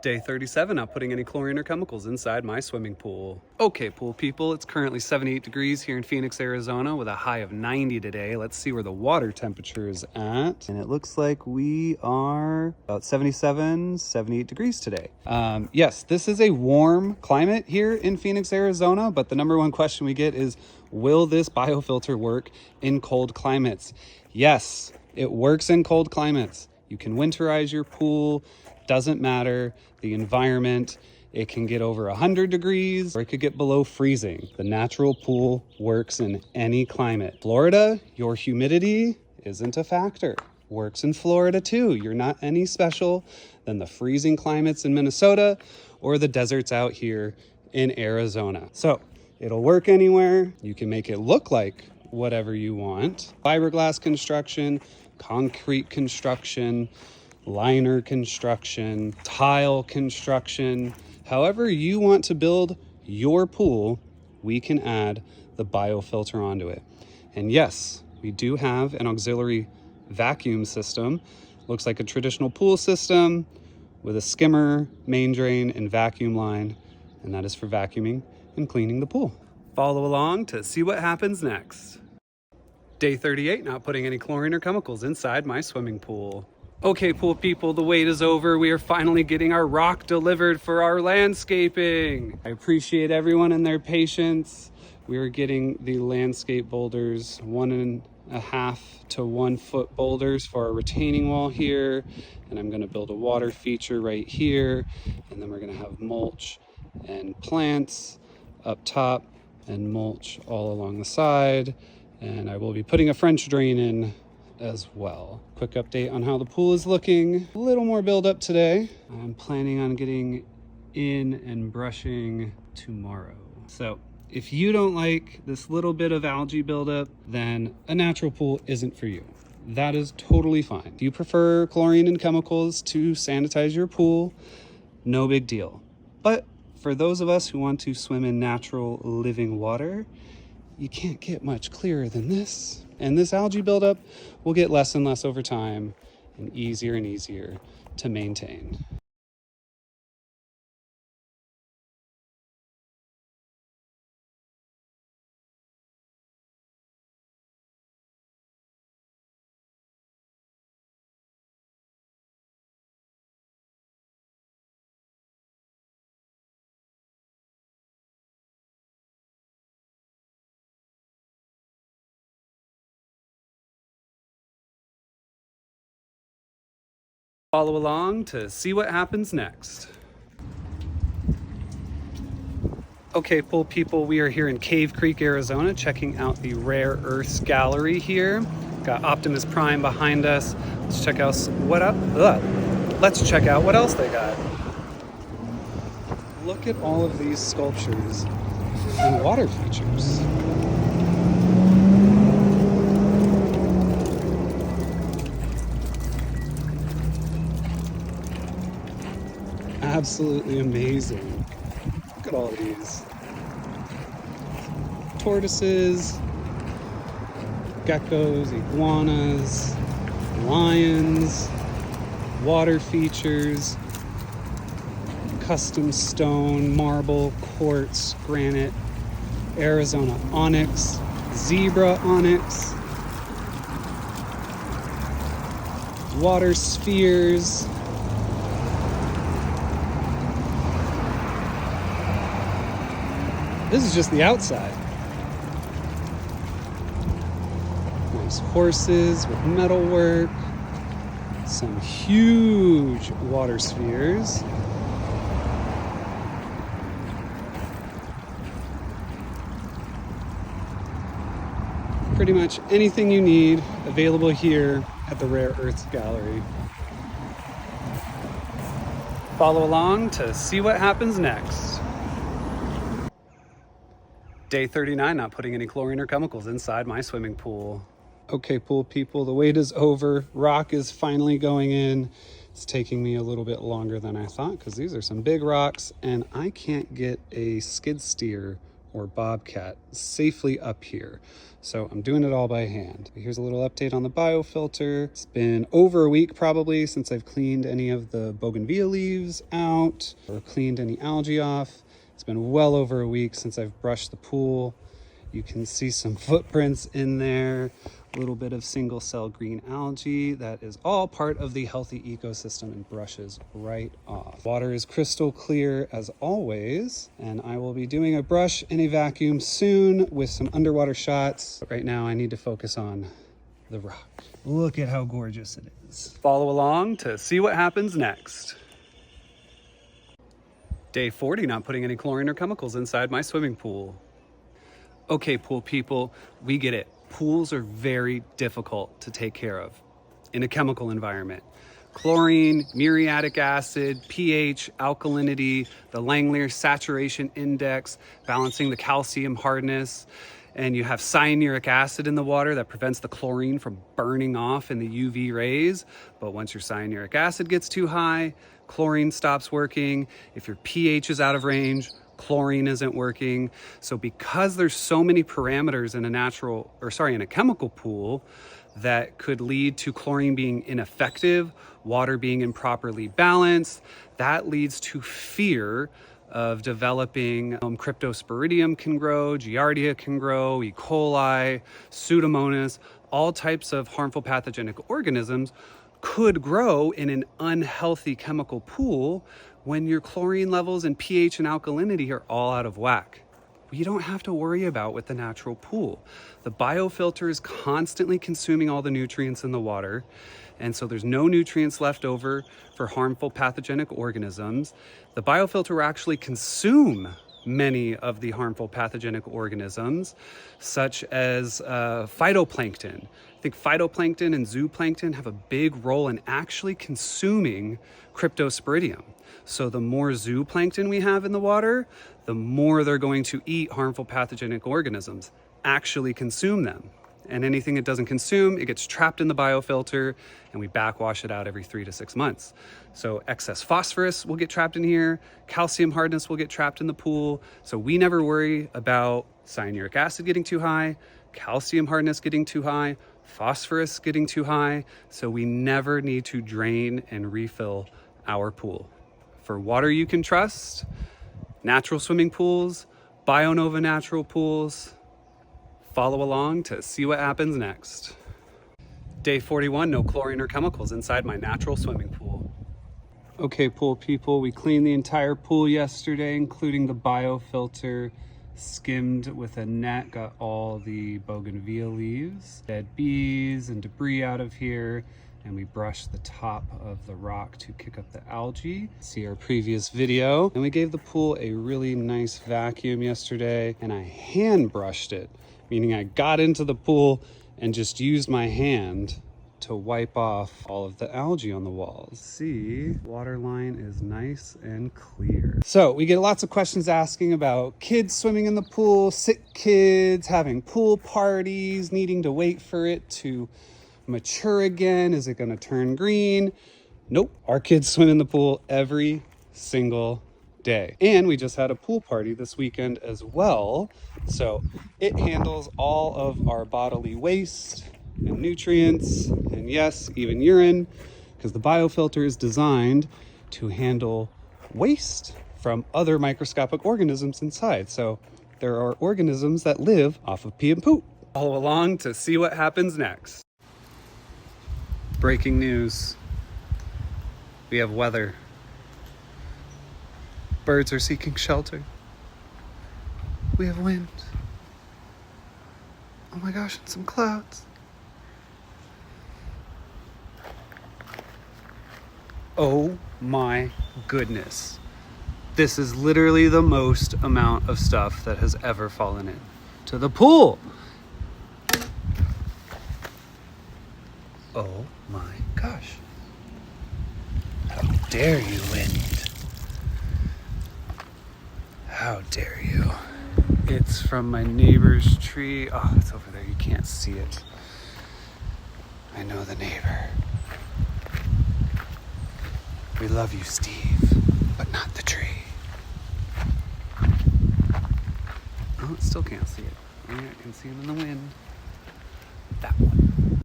Day 37, not putting any chlorine or chemicals inside my swimming pool. Okay, pool people, it's currently 78 degrees here in Phoenix, Arizona with a high of 90 today. Let's see where the water temperature is at. And it looks like we are about 77, 78 degrees today. Yes, this is a warm climate here in Phoenix, Arizona, but the number one question we get is, will this biofilter work in cold climates? Yes, it works in cold climates. You can winterize your pool, doesn't matter the environment. It can get over 100 degrees or it could get below freezing. The natural pool works in any climate. Florida, your humidity isn't a factor. Works in Florida too. You're not any special than the freezing climates in Minnesota or the deserts out here in Arizona. So it'll work anywhere. You can make it look like whatever you want. Fiberglass construction, concrete construction, liner construction, tile construction, however you want to build your pool, we can add the biofilter onto it. And yes, we do have an auxiliary vacuum system. Looks like a traditional pool system with a skimmer, main drain, and vacuum line, and that is for vacuuming and cleaning the pool. Follow along to see what happens next. Day 38, not putting any chlorine or chemicals inside my swimming pool. Okay, pool people, the wait is over. We are finally getting our rock delivered for our landscaping. I appreciate everyone and their patience. We are getting the landscape boulders, 1.5 to 1 foot boulders for our retaining wall here. And I'm gonna build a water feature right here. And then we're gonna have mulch and plants up top and mulch all along the side. And I will be putting a French drain in as well. Quick update on how the pool is looking. A little more buildup today. I'm planning on getting in and brushing tomorrow. So if you don't like this little bit of algae buildup, then a natural pool isn't for you. That is totally fine. If you prefer chlorine and chemicals to sanitize your pool, no big deal. But for those of us who want to swim in natural living water, you can't get much clearer than this. And this algae buildup will get less and less over time and easier to maintain. Follow along to see what happens next. Okay, pool people, we are here in Cave Creek, Arizona, checking out the Rare Earths Gallery here. Got Optimus Prime behind us. Let's check out what else they got. Look at all of these sculptures and water features. Absolutely amazing. Look at all of these. Tortoises, geckos, iguanas, lions, water features, custom stone, marble, quartz, granite, Arizona onyx, zebra onyx, water spheres, this is just the outside. Nice horses with metalwork. Some huge water spheres. Pretty much anything you need available here at the Rare Earths Gallery. Follow along to see what happens next. Day 39, not putting any chlorine or chemicals inside my swimming pool. Okay, pool people, the wait is over. Rock is finally going in. It's taking me a little bit longer than I thought because these are some big rocks and I can't get a skid steer or bobcat safely up here. So I'm doing it all by hand. Here's a little update on the biofilter. It's been over a week probably since I've cleaned any of the bougainvillea leaves out or cleaned any algae off. It's been well over a week since I've brushed the pool. You can see some footprints in there, a little bit of single cell green algae. That is all part of the healthy ecosystem and brushes right off. Water is crystal clear as always, and I will be doing a brush and a vacuum soon with some underwater shots. But right now I need to focus on the rock. Look at how gorgeous it is. Follow along to see what happens next. Day 40, not putting any chlorine or chemicals inside my swimming pool. Okay, pool people, we get it. Pools are very difficult to take care of in a chemical environment. Chlorine, muriatic acid, pH, alkalinity, the Langmuir saturation index, balancing the calcium hardness, and you have cyanuric acid in the water that prevents the chlorine from burning off in the UV rays. But once your cyanuric acid gets too high, chlorine stops working. If your pH is out of range, chlorine isn't working. So because there's so many parameters in in a chemical pool that could lead to chlorine being ineffective, water being improperly balanced, that leads to fear of developing cryptosporidium can grow, giardia can grow, E. coli, pseudomonas, all types of harmful pathogenic organisms could grow in an unhealthy chemical pool when your chlorine levels and pH and alkalinity are all out of whack. You don't have to worry about with the natural pool. The biofilter is constantly consuming all the nutrients in the water, and so there's no nutrients left over for harmful pathogenic organisms. The biofilter will actually consume many of the harmful pathogenic organisms, such as phytoplankton. I think phytoplankton and zooplankton have a big role in actually consuming cryptosporidium. So the more zooplankton we have in the water, the more they're going to eat harmful pathogenic organisms, actually consume them. And anything it doesn't consume, it gets trapped in the biofilter, and we backwash it out every 3 to 6 months. So excess phosphorus will get trapped in here, calcium hardness will get trapped in the pool. So we never worry about cyanuric acid getting too high, calcium hardness getting too high, phosphorus getting too high. So we never need to drain and refill our pool. For water you can trust, natural swimming pools, BioNova natural pools. Follow along to see what happens next. Day 41, no chlorine or chemicals inside my natural swimming pool. Okay, pool people, we cleaned the entire pool yesterday, including the biofilter, skimmed with a net, got all the bougainvillea leaves, dead bees and debris out of here, and we brushed the top of the rock to kick up the algae. See our previous video. And we gave the pool a really nice vacuum yesterday, and I hand brushed it, meaning I got into the pool and just used my hand to wipe off all of the algae on the walls. See, water line is nice and clear. So we get lots of questions asking about kids swimming in the pool, sick kids, having pool parties, needing to wait for it to mature again. Is it gonna turn green? Nope, our kids swim in the pool every single day. And we just had a pool party this weekend as well. So it handles all of our bodily waste and nutrients, and yes, even urine, because the biofilter is designed to handle waste from other microscopic organisms inside. So there are organisms that live off of pee and poop. Follow along to see what happens next. Breaking news. We have weather. Birds are seeking shelter. We have wind. Oh my gosh, and some clouds. Oh my goodness. This is literally the most amount of stuff that has ever fallen in to the pool. Oh my gosh. How dare you, wind? How dare you? It's from my neighbor's tree. Oh, it's over there. You can't see it. I know the neighbor. We love you, Steve, but not the tree. Oh, still can't see it. Oh, yeah, I can see him in the wind. That one.